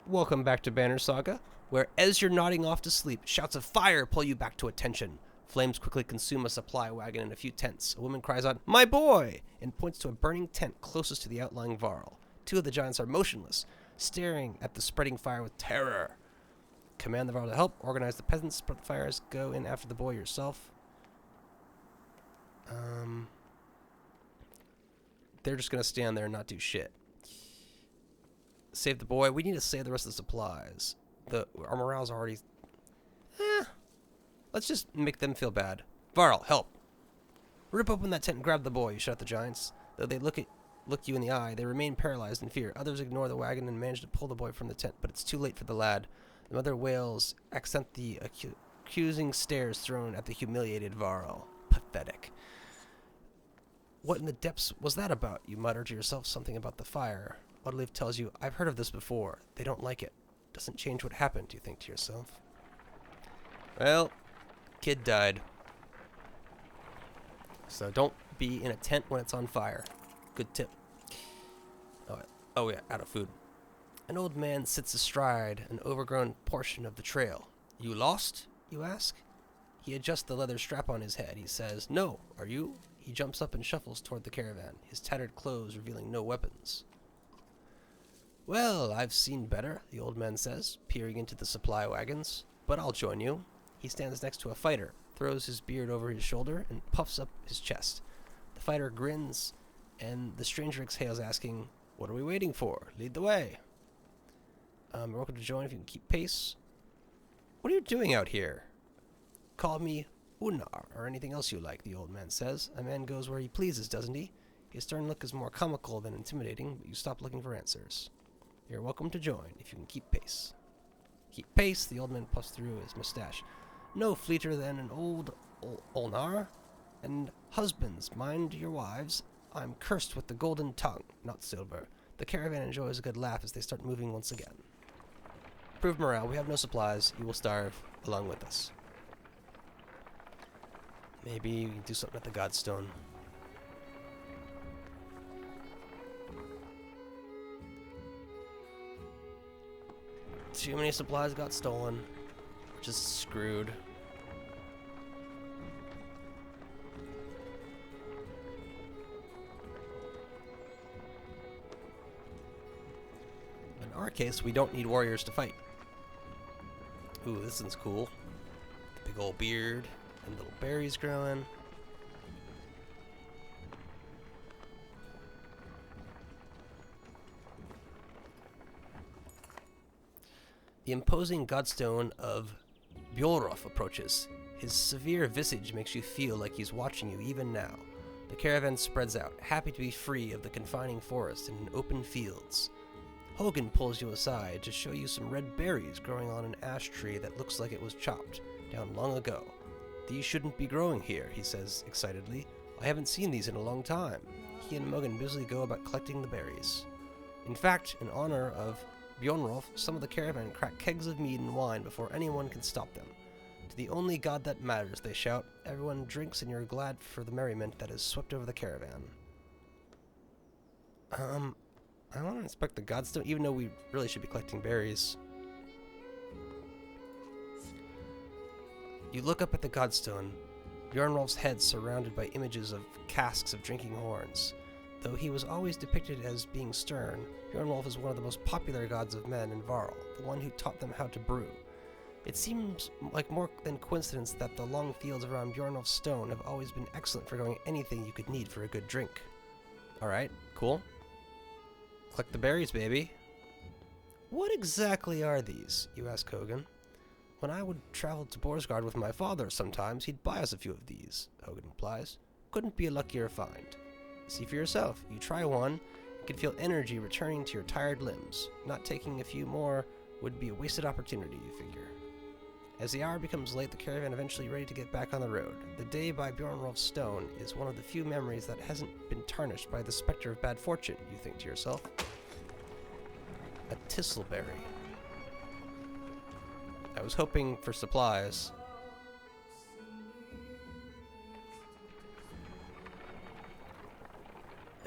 Welcome back to Banner Saga, where as you're nodding off to sleep, shouts of fire pull you back to attention. Flames quickly consume a supply wagon and a few tents. A woman cries out, "My boy!" and points to a burning tent closest to the outlying Varl. Two of the giants are motionless, staring at the spreading fire with terror. Command the Varl to help, organize the peasants, spread the fires, go in after the boy yourself. They're just going to stand there and not do shit. Save the boy. We need to save the rest of the supplies. Our morale's already... Let's just make them feel bad. Varl, help. Rip open that tent and grab the boy, you shout at the giants. Though they look you in the eye, they remain paralyzed in fear. Others ignore the wagon and manage to pull the boy from the tent, but it's too late for the lad. The mother wails, accent the accusing stares thrown at the humiliated Varl. Pathetic. What in the depths was that about? You mutter to yourself something about the fire. Odleif tells you, I've heard of this before. They don't like it. Doesn't change what happened, you think to yourself. Well, kid died. So don't be in a tent when it's on fire. Good tip. Oh yeah, out of food. An old man sits astride an overgrown portion of the trail. You lost? You ask. He adjusts the leather strap on his head. He says, No, are you? He jumps up and shuffles toward the caravan, his tattered clothes revealing no weapons. Well, I've seen better, the old man says, peering into the supply wagons. But I'll join you. He stands next to a fighter, throws his beard over his shoulder, and puffs up his chest. The fighter grins, and the stranger exhales, asking, What are we waiting for? Lead the way. You're welcome to join if you can keep pace. What are you doing out here? Call me Unar, or anything else you like, the old man says. A man goes where he pleases, doesn't he? His stern look is more comical than intimidating, but you stop looking for answers. You're welcome to join, if you can keep pace. Keep pace, the old man puffs through his mustache. No fleeter than an old Olnar. And husbands, mind your wives. I'm cursed with the golden tongue, not silver. The caravan enjoys a good laugh as they start moving once again. Prove morale, we have no supplies. You will starve along with us. Maybe you can do something at the Godstone. Too many supplies got stolen. Just screwed. In our case, we don't need warriors to fight. Ooh, this one's cool. The big old beard and little berries growing. The imposing godstone of Bjorulf approaches. His severe visage makes you feel like he's watching you even now. The caravan spreads out, happy to be free of the confining forest and in open fields. Hogan pulls you aside to show you some red berries growing on an ash tree that looks like it was chopped down long ago. These shouldn't be growing here, he says excitedly. I haven't seen these in a long time. He and Mogan busily go about collecting the berries. In fact, in honor of Bjorulf, some of the caravan crack kegs of mead and wine before anyone can stop them. To the only god that matters, they shout. Everyone drinks and you're glad for the merriment that has swept over the caravan. I want to inspect the godstone, even though we really should be collecting berries. You look up at the godstone, Bjornrolf's head surrounded by images of casks of drinking horns. Though he was always depicted as being stern, Bjornrolf is one of the most popular gods of men in Varl, the one who taught them how to brew. It seems like more than coincidence that the long fields around Bjornrolf's stone have always been excellent for growing anything you could need for a good drink. Alright, cool. Collect the berries, baby. What exactly are these? You ask Hogan. When I would travel to Borsgard with my father sometimes, he'd buy us a few of these, Hogan replies. Couldn't be a luckier find. See for yourself. You try one, you can feel energy returning to your tired limbs. Not taking a few more would be a wasted opportunity, you figure. As the hour becomes late, the caravan eventually ready to get back on the road. The day by Bjornrolf's stone is one of the few memories that hasn't been tarnished by the specter of bad fortune, you think to yourself. A tistleberry. I was hoping for supplies.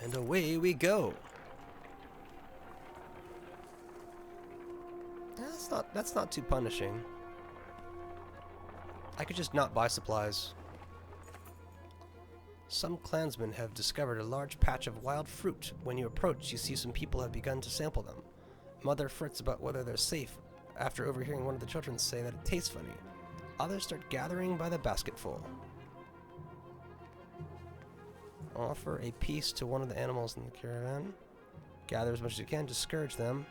And away we go. That's not too punishing. I could just not buy supplies. Some clansmen have discovered a large patch of wild fruit. When you approach, you see some people have begun to sample them. Mother frets about whether they're safe after overhearing one of the children say that it tastes funny. Others start gathering by the basketful. Offer a piece to one of the animals in the caravan. Gather as much as you can, discourage them.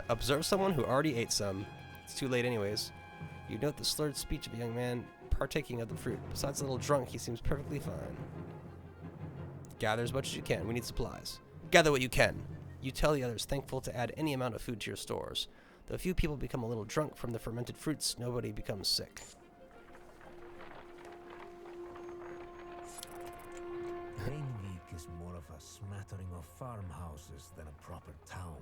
Observe someone who already ate some. It's too late anyways. You note the slurred speech of a young man partaking of the fruit. Besides a little drunk, he seems perfectly fine. Gather as much as you can. We need supplies. Gather what you can. You tell the others, thankful to add any amount of food to your stores. Though a few people become a little drunk from the fermented fruits, nobody becomes sick. Rainweek is more of a smattering of farmhouses than a proper town.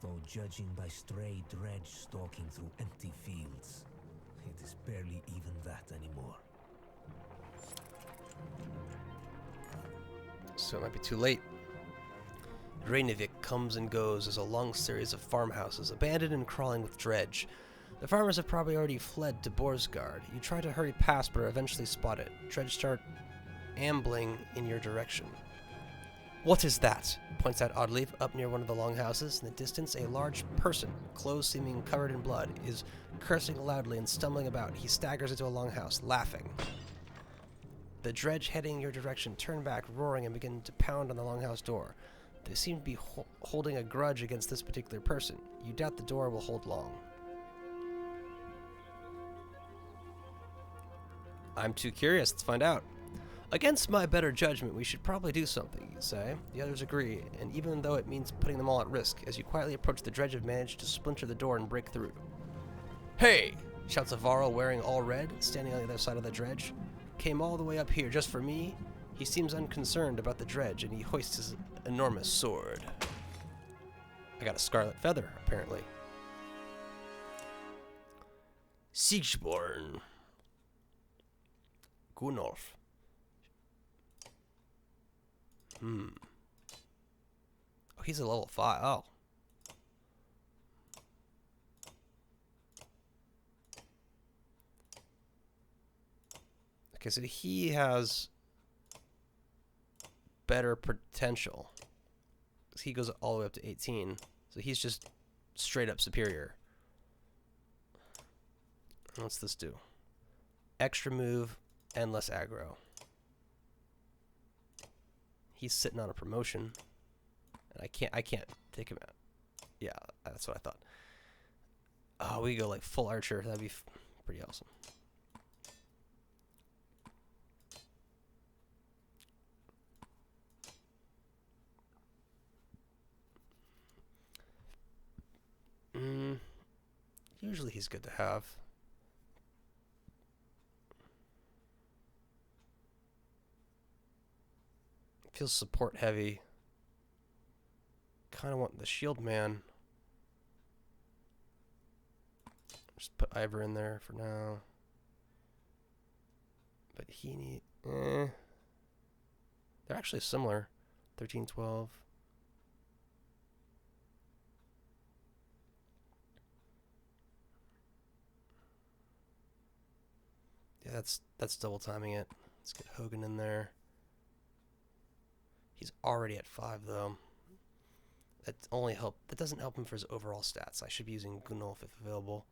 Though judging by stray dredge stalking through empty fields, it is barely even that anymore. So it might be too late. Rainweek comes and goes as a long series of farmhouses, abandoned and crawling with dredge. The farmers have probably already fled to Borsgard. You try to hurry past, but are eventually spotted. Dredge start ambling in your direction. What is that? Points out Oddleaf up near one of the longhouses. In the distance, a large person, clothes seeming covered in blood, is cursing loudly and stumbling about. He staggers into a longhouse, laughing. The dredge heading your direction turn back, roaring, and begin to pound on the longhouse door. They seem to be holding a grudge against this particular person. You doubt the door will hold long. I'm too curious. Let's find out. Against my better judgment, we should probably do something, you say. The others agree, and even though it means putting them all at risk, as you quietly approach the dredge, have managed to splinter the door and break through. Hey! Shouts a Varl wearing all red, standing on the other side of the dredge. Came all the way up here just for me? He seems unconcerned about the dredge, and he hoists his enormous sword. I got a scarlet feather, apparently. Siegeborn. Bjorulf. Oh, he's a level 5. Oh. Okay, so he has better potential. He goes all the way up to 18. So he's just straight up superior. What's this do? Extra move and less aggro. He's sitting on a promotion, and I can't take him out. Yeah, that's what I thought. Oh, we go like full archer. That'd be pretty awesome. Usually he's good to have. Feels support heavy. Kind of want the shield man. Just put Ivor in there for now. But he need. They're actually similar. 13, 12. Yeah, that's double timing it. Let's get Hogan in there. He's already at 5 though. That doesn't help him for his overall stats. I should be using Bjorulf if available.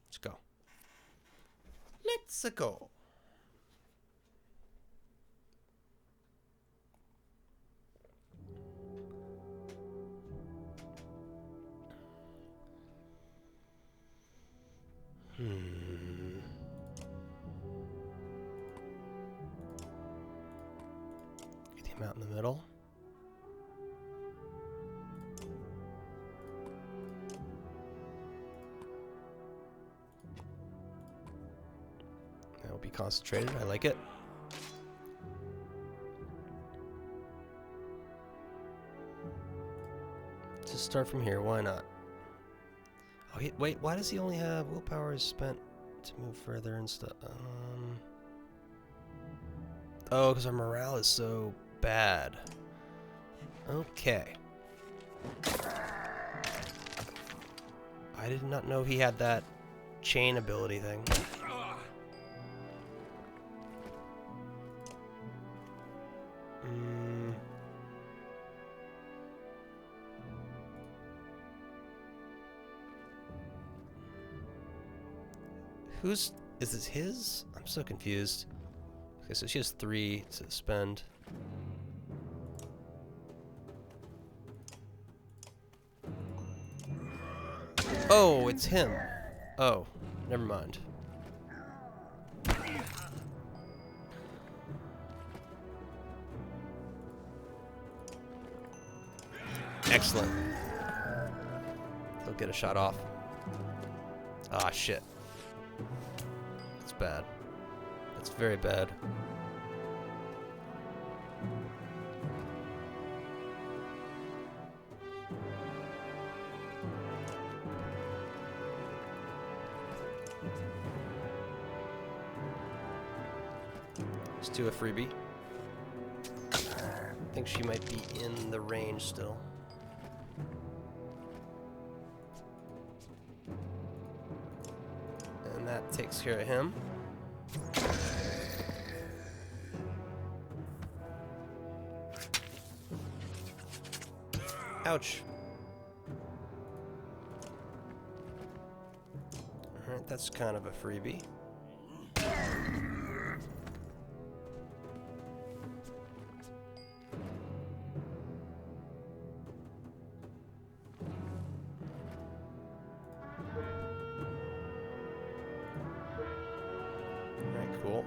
Let's go. Let's go. Get him out in the middle. That will be concentrated. I like it. Just start from here. Why not? Oh, wait. Why does he only have willpower is spent to move further and stuff. Oh, because our morale is so bad. Okay. I did not know he had that chain ability thing. Is this his? I'm so confused. Okay, so she has 3 to spend. Oh, it's him. Oh, never mind. Excellent. He'll get a shot off. Ah, shit. That's bad. That's very bad. Let's do a freebie. I think she might be in the range still. And that takes care of him. Ouch. Alright, that's kind of a freebie. Alright, cool.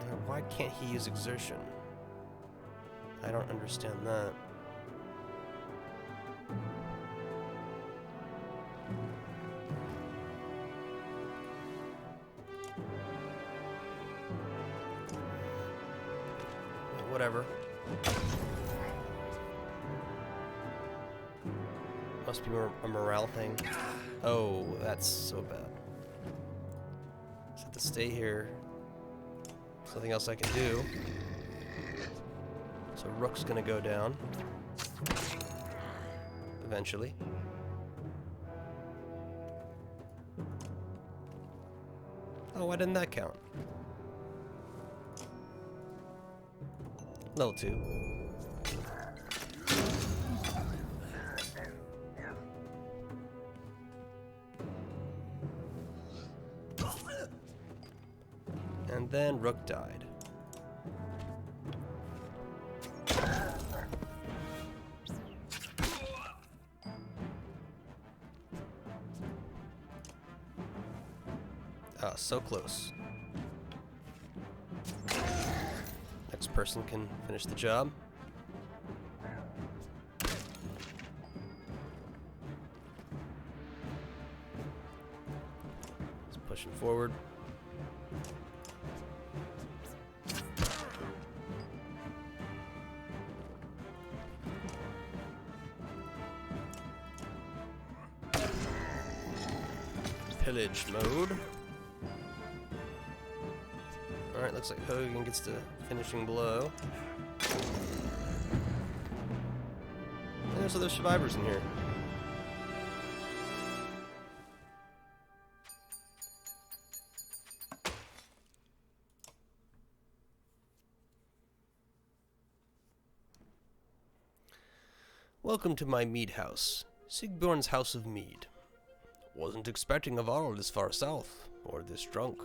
Now, why can't he use exertion? I don't understand that. Whatever. Must be a morale thing. Oh, that's so bad. Just have to stay here. There's nothing else I can do. So Rook's gonna go down. Eventually. Oh, why didn't that count? Level 2. And then Rook died. Ah, so close. Next person can finish the job. Let's push him forward. Pillage mode. Alright, looks like Hogan gets the finishing blow. And there's other survivors in here. Welcome to my mead house, Sigbjorn's House of Mead. Wasn't expecting a varl this far south, or this drunk.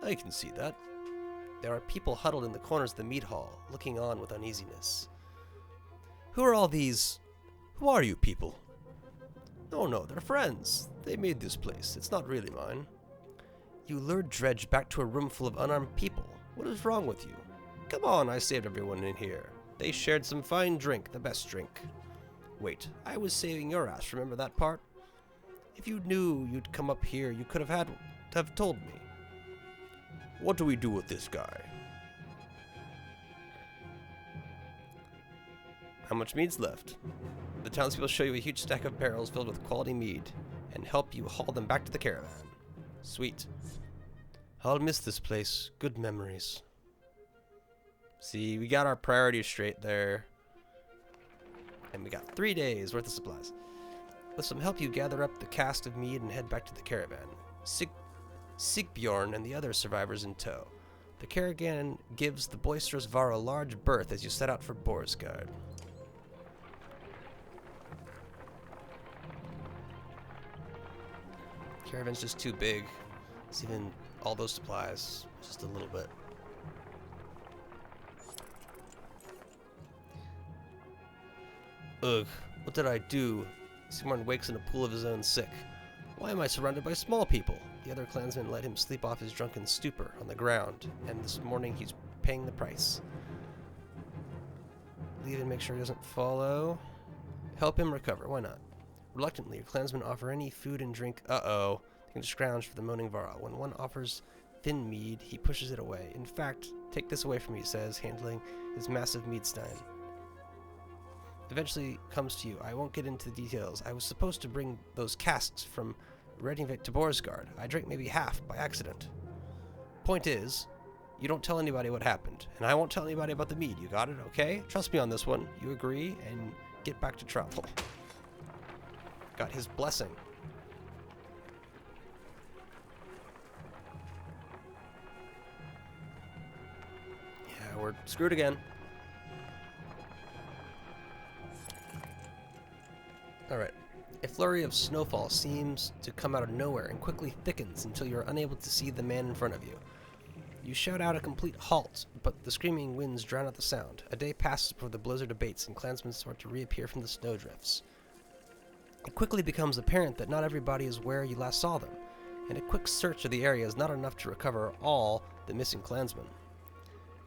I can see that. There are people huddled in the corners of the mead hall, looking on with uneasiness. Who are all these? Who are you people? Oh no, they're friends. They made this place. It's not really mine. You lured Dredge back to a room full of unarmed people. What is wrong with you? Come on, I saved everyone in here. They shared some fine drink, the best drink. Wait, I was saving your ass, remember that part? If you knew you'd come up here, you could have told me. What do we do with this guy? How much meat's left? The townspeople show you a huge stack of barrels filled with quality mead and help you haul them back to the caravan. Sweet. I'll miss this place. Good memories. See, we got our priorities straight there. And we got 3 days worth of supplies. Let them help you gather up the cask of mead and head back to the caravan. Sigbjorn and the other survivors in tow. The caravan gives the boisterous Vara a large berth as you set out for Borsgard. Caravan's just too big. It's even all those supplies, just a little bit. Ugh, what did I do? Sigmund wakes in a pool of his own sick. Why am I surrounded by small people? The other clansmen let him sleep off his drunken stupor on the ground, and this morning he's paying the price. Leave and make sure he doesn't follow. Help him recover, why not? Reluctantly, your clansmen offer any food and drink. Uh-oh. They can scrounge for the moaning Vara. When one offers thin mead, he pushes it away. In fact, take this away from me, he says, handling his massive mead stein. Eventually comes to you. I won't get into the details. I was supposed to bring those casks from Redingvik to Borsgard. I drank maybe half by accident. Point is, you don't tell anybody what happened, and I won't tell anybody about the mead. You got it, okay? Trust me on this one. You agree, and get back to travel. Got his blessing. Yeah, we're screwed again. Alright. A flurry of snowfall seems to come out of nowhere and quickly thickens until you're unable to see the man in front of you. You shout out a complete halt, but the screaming winds drown out the sound. A day passes before the blizzard abates and clansmen start to reappear from the snowdrifts. It quickly becomes apparent that not everybody is where you last saw them, and a quick search of the area is not enough to recover all the missing clansmen.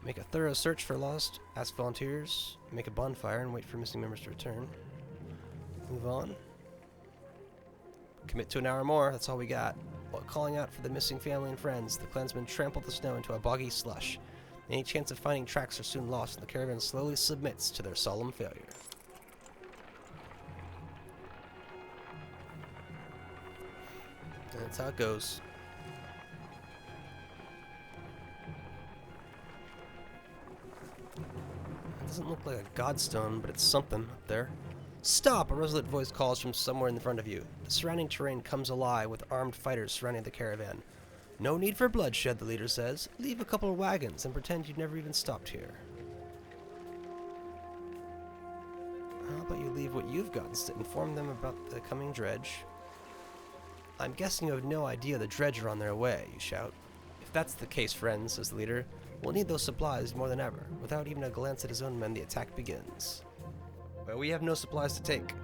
Make a thorough search for lost, ask volunteers, make a bonfire, and wait for missing members to return. Move on. Commit to an hour more, that's all we got. While calling out for the missing family and friends, the clansmen trample the snow into a boggy slush. Any chance of finding tracks are soon lost, and the caravan slowly submits to their solemn failure. And that's how it goes. It doesn't look like a godstone, but it's something up there. Stop! A resolute voice calls from somewhere in front of you. The surrounding terrain comes alive with armed fighters surrounding the caravan. No need for bloodshed, the leader says. Leave a couple of wagons and pretend you've never even stopped here. How about you leave what you've got instead? Inform them about the coming dredge. I'm guessing you have no idea the dredge are on their way, you shout. If that's the case, friends, says the leader, we'll need those supplies more than ever. Without even a glance at his own men, the attack begins. But we have no supplies to take.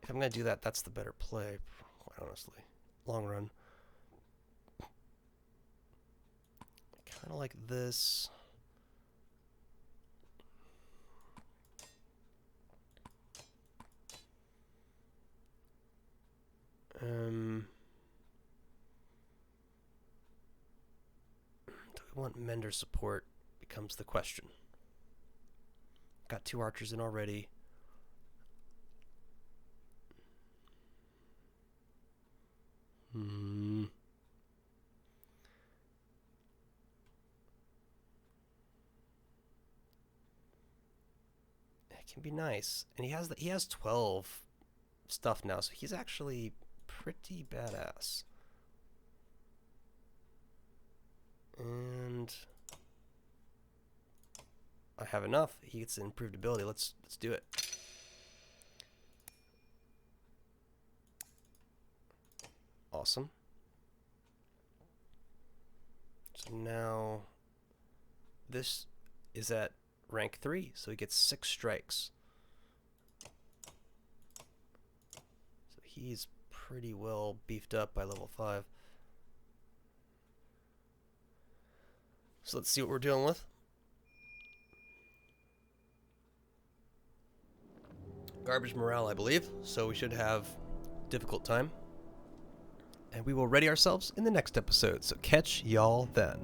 If I'm going to do that, that's the better play, quite honestly. Long run. Kind of like this. Do we want Mender support? Becomes the question. Got 2 archers in already. It can be nice, and he has 12 stuff now, so he's actually pretty badass. And I have enough. He gets improved ability. Let's do it. Awesome. So now this is at rank 3, so he gets 6 strikes. So he's pretty well beefed up by level 5. So let's see what we're dealing with. Garbage morale, I believe, so we should have difficult time. And we will ready ourselves in the next episode, so catch y'all then.